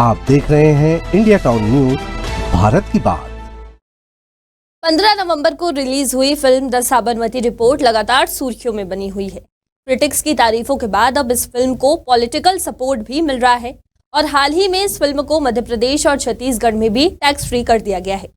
आप देख रहे हैं इंडिया टाउन न्यूज, भारत की बात। 15 नवंबर को रिलीज हुई फिल्म द साबरमती रिपोर्ट लगातार सुर्खियों में बनी हुई है। क्रिटिक्स की तारीफों के बाद अब इस फिल्म को पॉलिटिकल सपोर्ट भी मिल रहा है और हाल ही में इस फिल्म को मध्य प्रदेश और छत्तीसगढ़ में भी टैक्स फ्री कर दिया गया है।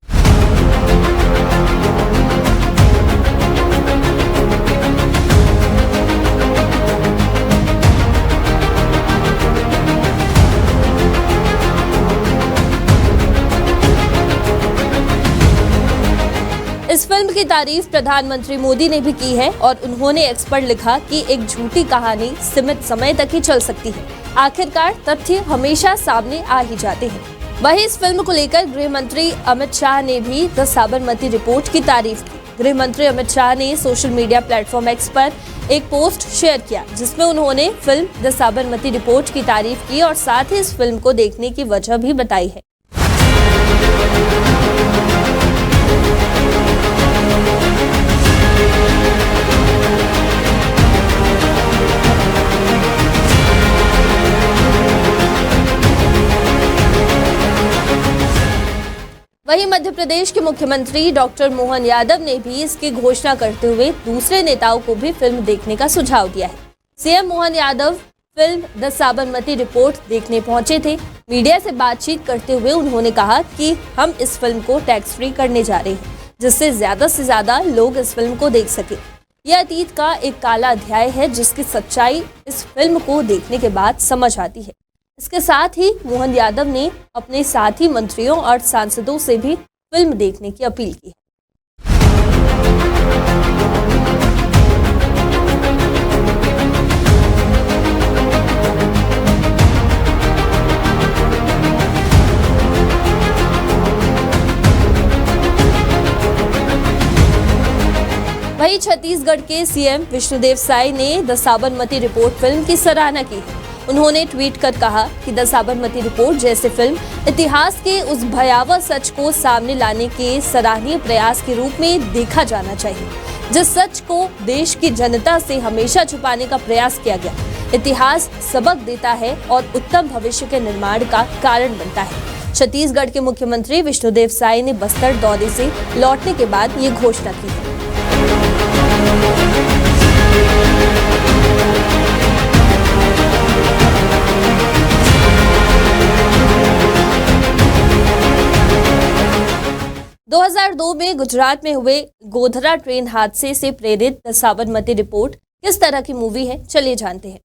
इस फिल्म की तारीफ प्रधानमंत्री मोदी ने भी की है और उन्होंने एक्स पर लिखा कि एक झूठी कहानी सीमित समय तक ही चल सकती है, आखिरकार तथ्य हमेशा सामने आ ही जाते हैं। वहीं इस फिल्म को लेकर गृह मंत्री अमित शाह ने भी द साबरमती रिपोर्ट की तारीफ की। गृह मंत्री अमित शाह ने सोशल मीडिया प्लेटफॉर्म एक्स पर एक पोस्ट शेयर किया जिसमें उन्होंने फिल्म द साबरमती रिपोर्ट की तारीफ की और साथ ही इस फिल्म को देखने की वजह भी बताई है। वहीं मध्य प्रदेश के मुख्यमंत्री डॉक्टर मोहन यादव ने भी इसकी घोषणा करते हुए दूसरे नेताओं को भी फिल्म देखने का सुझाव दिया है। CM Mohan Yadav film the Sabarmati report देखने पहुंचे थे। मीडिया से बातचीत करते हुए उन्होंने कहा कि हम इस फिल्म को टैक्स फ्री करने जा रहे हैं जिससे से ज्यादा लोग इस फिल्म को देख सके। यह अतीत का एक काला अध्याय है जिसकी सच्चाई इस फिल्म को देखने के बाद समझ आती है। इसके साथ ही मोहन यादव ने अपने साथी मंत्रियों और सांसदों से भी फिल्म देखने की अपील की है। वहीं छत्तीसगढ़ के सीएम विष्णुदेव साय ने द साबरमती रिपोर्ट फिल्म की सराहना की है। उन्होंने ट्वीट कर कहा कि द साबरमती रिपोर्ट जैसे फिल्म इतिहास के उस भयावह सच को सामने लाने के सराहनीय प्रयास के रूप में देखा जाना चाहिए, जिस सच को देश की जनता से हमेशा छुपाने का प्रयास किया गया। इतिहास सबक देता है और उत्तम भविष्य के निर्माण का कारण बनता है। छत्तीसगढ़ के मुख्यमंत्री विष्णुदेव साय ने बस्तर दौरे से लौटने के बाद ये घोषणा की है। दो 2002 में गुजरात में हुए गोधरा ट्रेन हादसे से प्रेरित द साबरमती रिपोर्ट किस तरह की मूवी है, चलिए जानते हैं।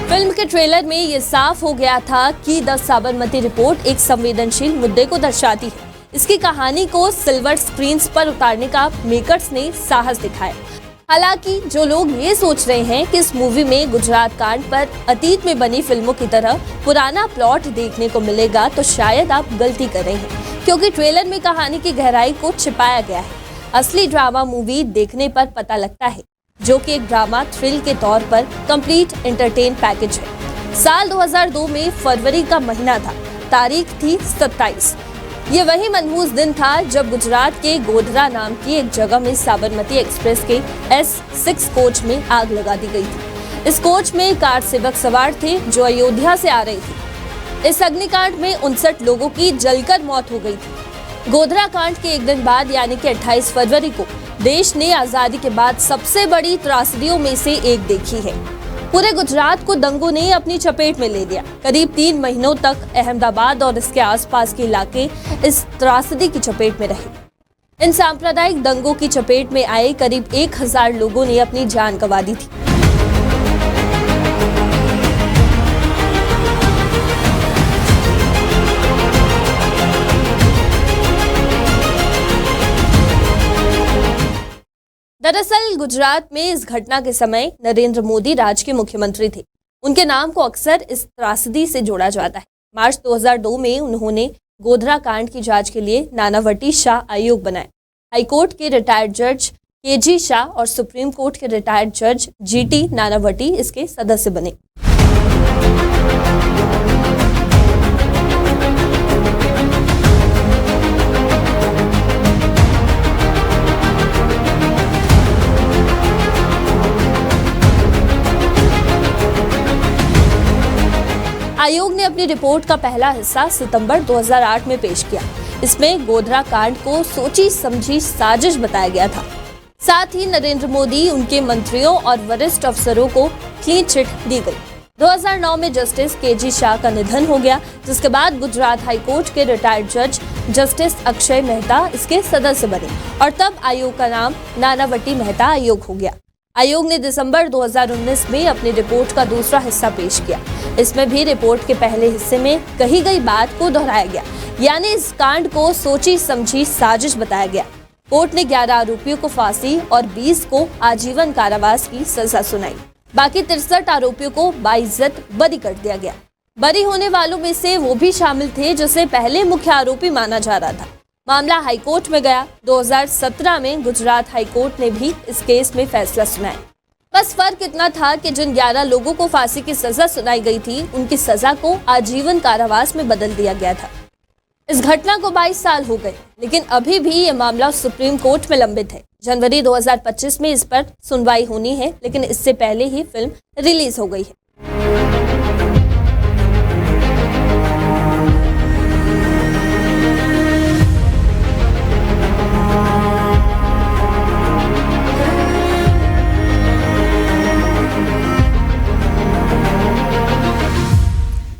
फिल्म के ट्रेलर में ये साफ हो गया था कि द साबरमती रिपोर्ट एक संवेदनशील मुद्दे को दर्शाती है। इसकी कहानी को सिल्वर स्क्रीन पर उतारने का मेकर्स ने साहस दिखाया। हालांकि जो लोग ये सोच रहे हैं कि इस मूवी में गुजरात कांड पर अतीत में बनी फिल्मों की तरह पुराना प्लॉट देखने को मिलेगा, तो शायद आप गलती कर रहे हैं, क्योंकि ट्रेलर में कहानी की गहराई को छिपाया गया है। असली ड्रामा मूवी देखने पर पता लगता है, जो कि एक ड्रामा थ्रिल के तौर पर कंप्लीट एंटरटेन पैकेज है। साल 2002 में फरवरी का महीना था, तारीख थी 27। ये वही मनहूस दिन था जब गुजरात के गोधरा नाम की एक जगह में साबरमती एक्सप्रेस के S6 कोच में आग लगा दी गई थी। इस कोच में कार सेवक सवार थे जो अयोध्या से आ रहे थे। इस अग्निकांड में 59 लोगों की जलकर मौत हो गई थी। गोधरा कांड के एक दिन बाद यानी कि 28 फरवरी को देश ने आजादी के बाद सबसे बड़ी त्रासदियों में से एक देखी है। पूरे गुजरात को दंगों ने अपनी चपेट में ले लिया। करीब 3 महीनों तक अहमदाबाद और इसके आसपास के इलाके इस त्रासदी की चपेट में रहे। इन सांप्रदायिक दंगों की चपेट में आए करीब 1000 लोगों ने अपनी जान गंवा दी थी। दरअसल गुजरात में इस घटना के समय नरेंद्र मोदी राज्य के मुख्यमंत्री थे। उनके नाम को अक्सर इस त्रासदी से जोड़ा जाता है। मार्च 2002 में उन्होंने गोधरा कांड की जांच के लिए नानावटी शाह आयोग बनाया। हाईकोर्ट के रिटायर्ड जज केजी शाह और सुप्रीम कोर्ट के रिटायर्ड जज जीटी नानावटी इसके सदस्य बने। आयोग ने अपनी रिपोर्ट का पहला हिस्सा सितंबर 2008 में पेश किया। इसमें गोधरा कांड को सोची समझी साजिश बताया गया था। साथ ही नरेंद्र मोदी, उनके मंत्रियों और वरिष्ठ अफसरों को क्लीन चिट दी गई। 2009 में जस्टिस केजी शाह का निधन हो गया, जिसके बाद गुजरात हाईकोर्ट के रिटायर्ड जज जस्टिस अक्षय मेहता इसके सदस्य बने और तब आयोग का नाम नानावटी मेहता आयोग हो गया। आयोग ने दिसंबर 2019 में अपनी रिपोर्ट का दूसरा हिस्सा पेश किया। इसमें भी रिपोर्ट के पहले हिस्से में कही गई बात को दोहराया गया, यानी इस कांड को सोची समझी साजिश बताया गया। कोर्ट ने 11 आरोपियों को फांसी और 20 को आजीवन कारावास की सजा सुनाई। बाकी 63 आरोपियों को बाइज्जत बरी कर दिया गया। बरी होने वालों में से वो भी शामिल थे जिसे पहले मुख्य आरोपी माना जा रहा था। मामला हाईकोर्ट में गया। 2017 में गुजरात हाईकोर्ट ने भी इस केस में फैसला सुनाया। बस फर्क इतना था कि जिन 11 लोगों को फांसी की सजा सुनाई गई थी, उनकी सजा को आजीवन कारावास में बदल दिया गया था। इस घटना को 22 साल हो गए, लेकिन अभी भी ये मामला सुप्रीम कोर्ट में लंबित है। जनवरी 2025 में इस पर सुनवाई होनी है, लेकिन इससे पहले ही फिल्म रिलीज हो गई है।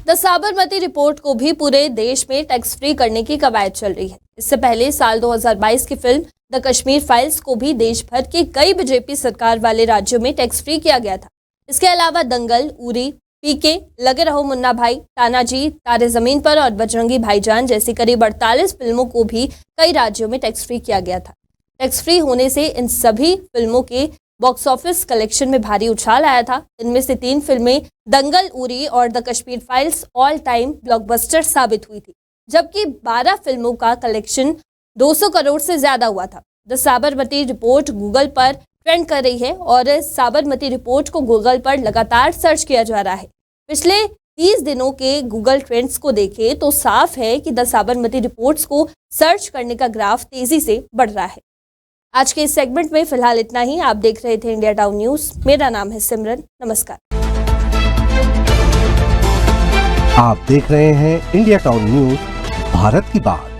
द साबरमती रिपोर्ट को भी पूरे देश में टैक्स फ्री करने की कवायद चल रही है। इससे पहले साल 2022 की फिल्म द कश्मीर फाइल्स को भी देश भर के कई बीजेपी सरकार वाले राज्यों में टैक्स फ्री किया गया था। इसके अलावा दंगल, उरी, पीके, लगे रहो मुन्ना भाई, तानाजी, तारे जमीन पर और बजरंगी भाईजान जैसी करीब 48 फिल्मों को भी कई राज्यों में टैक्स फ्री किया गया था। टैक्स फ्री होने से इन सभी फिल्मों के बॉक्स ऑफिस कलेक्शन में भारी उछाल आया था। इनमें से 3 फिल्में दंगल, उरी और the Kashmir files all time blockbuster साबित हुई थी, जबकि 12 फिल्मों का कलेक्शन 200 करोड़ से ज्यादा हुआ था। द साबरमती रिपोर्ट गूगल पर ट्रेंड कर रही है और साबरमती रिपोर्ट को गूगल पर लगातार सर्च किया जा रहा है। पिछले 30 दिनों के गूगल ट्रेंड्स को देखें तो साफ है कि द साबरमती रिपोर्ट्स को सर्च करने का ग्राफ तेजी से बढ़ रहा है। आज के इस सेगमेंट में फिलहाल इतना ही। आप देख रहे थे इंडिया टाउन न्यूज। मेरा नाम है सिमरन। नमस्कार। आप देख रहे हैं इंडिया टाउन न्यूज, भारत की बात।